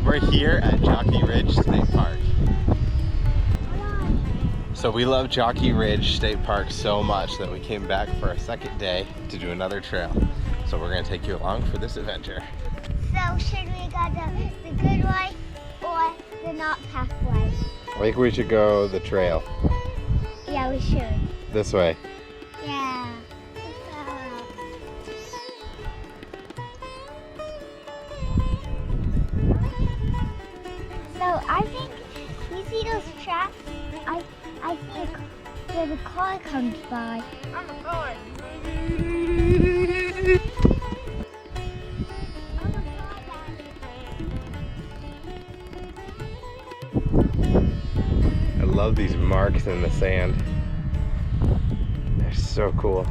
We're here at Jockey Ridge State Park. So we love Jockey Ridge State Park so much that we came back for a second day to do another trail. So we're gonna take you along for this adventure. So should we go the good way or the not pathway? I think we should go the trail. Yeah, we should. This way. Yeah. So I think you see those tracks? I see there's a car comes by. I'm a car. I love these marks in the sand. They're so cool.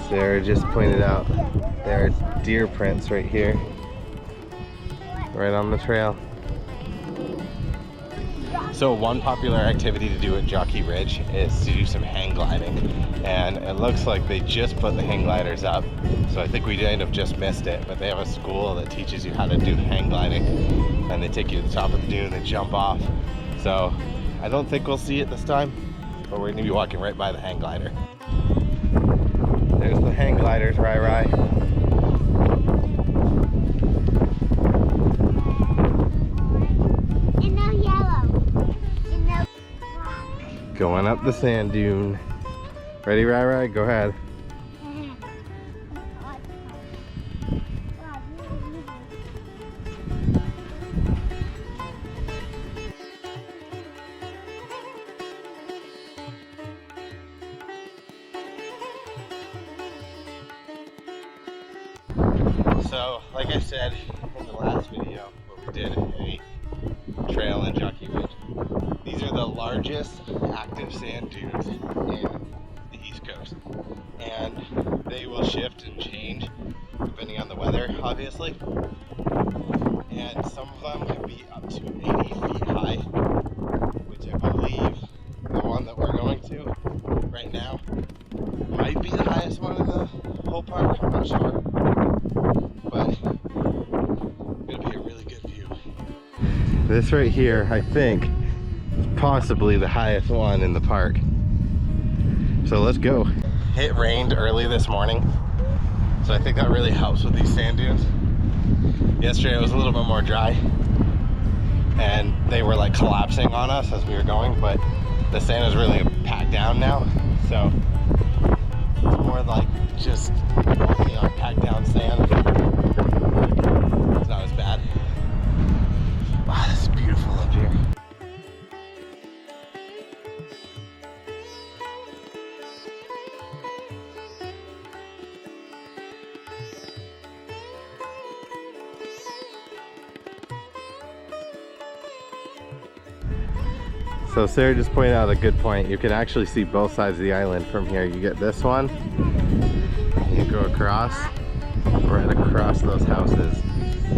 Sarah just pointed out there are deer prints right here, right on the trail. So one popular activity to do at Jockey Ridge is to do some hang gliding, and it looks like they just put the hang gliders up, so I think we kind of just missed it, but they have a school that teaches you how to do hang gliding, and they take you to the top of the dune and jump off. So I don't think we'll see it this time, but we're gonna be walking right by the hang glider. There's the hang gliders, Rai. In the yellow. In the black. Going up the sand dune. Ready, Rai? Go ahead. So, like I said in the last video where we did a trail in Jockey Ridge, these are the largest active sand dunes in the East Coast. And they will shift and change depending on the weather, obviously. And some of them can be up to 80 feet high, which I believe the one that we're going to right now might be the highest one in the whole park. I'm not sure. But it's gonna be a really good view. This right here, I think, is possibly the highest one in the park. So let's go. It rained early this morning, so I think that really helps with these sand dunes. Yesterday it was a little bit more dry, and they were like collapsing on us as we were going, but the sand is really packed down now, so it's more like just walking on packed down sand. It's not as bad. Wow, this is beautiful up here. So Sarah just pointed out a good point. You can actually see both sides of the island from here. You get this one, you go across, right across those houses.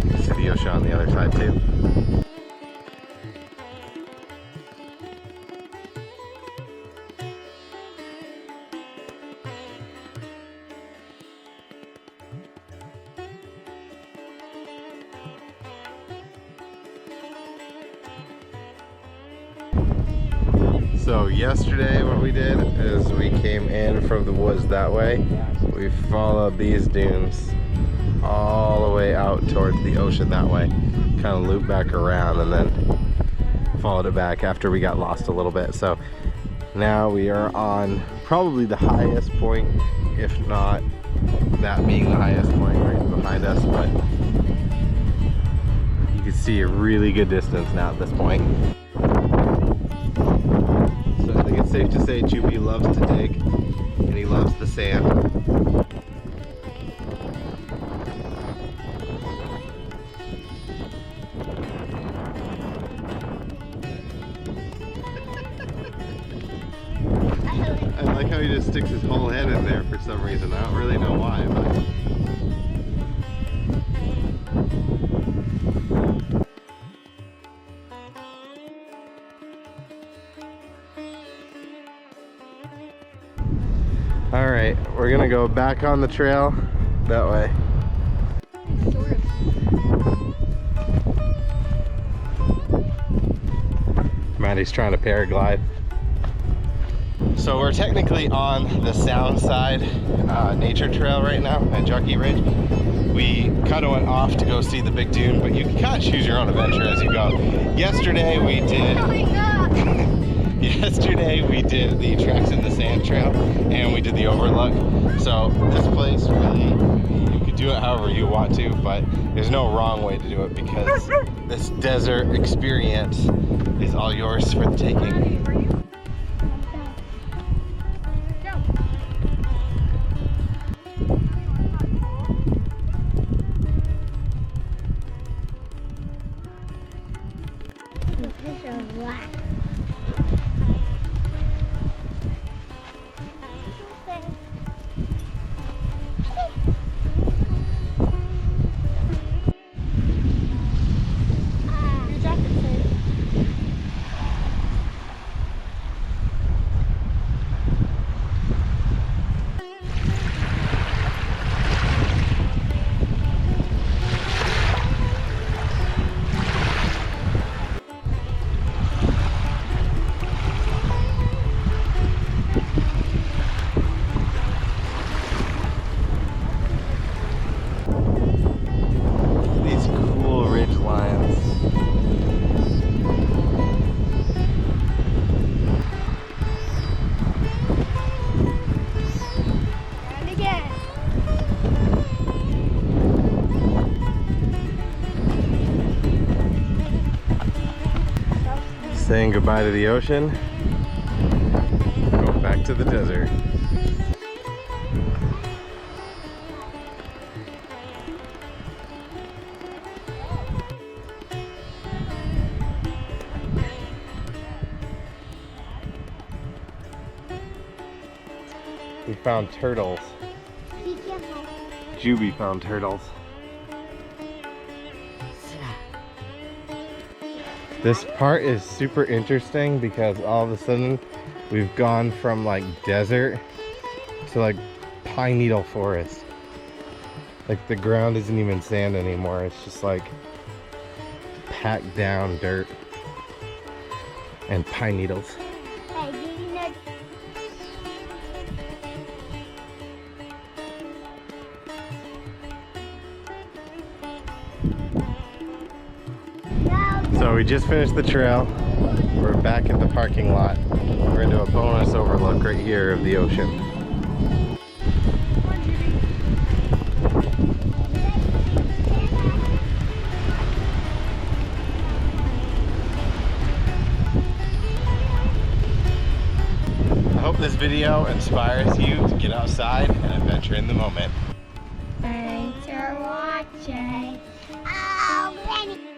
You can see the ocean on the other side too. So yesterday what we did is we came in from the woods that way. We followed these dunes all the way out towards the ocean that way. Kind of looped back around and then followed it back after we got lost a little bit. So now we are on probably the highest point, if not that being the highest point right behind us, but you can see a really good distance now at this point. So I think it's safe to say Choopy loves to dig and he loves the sand. how he just sticks his whole head in there for some reason. I don't really know why, but. All right, we're gonna go back on the trail that way. Sort of. Maddie's trying to paraglide. So we're technically on the Soundside nature trail right now at Jockey Ridge. We kind of went off to go see the big dune, but you can kind of choose your own adventure as you go. Yesterday we did the Tracks in the Sand trail, and we did the overlook. So this place really, you could do it however you want to, but there's no wrong way to do it because this desert experience is all yours for the taking. Saying goodbye to the ocean, going back to the desert. We found turtles. Be careful. Juby found turtles. This part is super interesting because all of a sudden we've gone from like desert to like pine needle forest. Like the ground isn't even sand anymore. It's just like packed down dirt and pine needles. Hey, did you know? So we just finished the trail. We're back at the parking lot. We're into a bonus overlook right here of the ocean. I hope this video inspires you to get outside and adventure in the moment. Thanks for watching. Oh, Granny.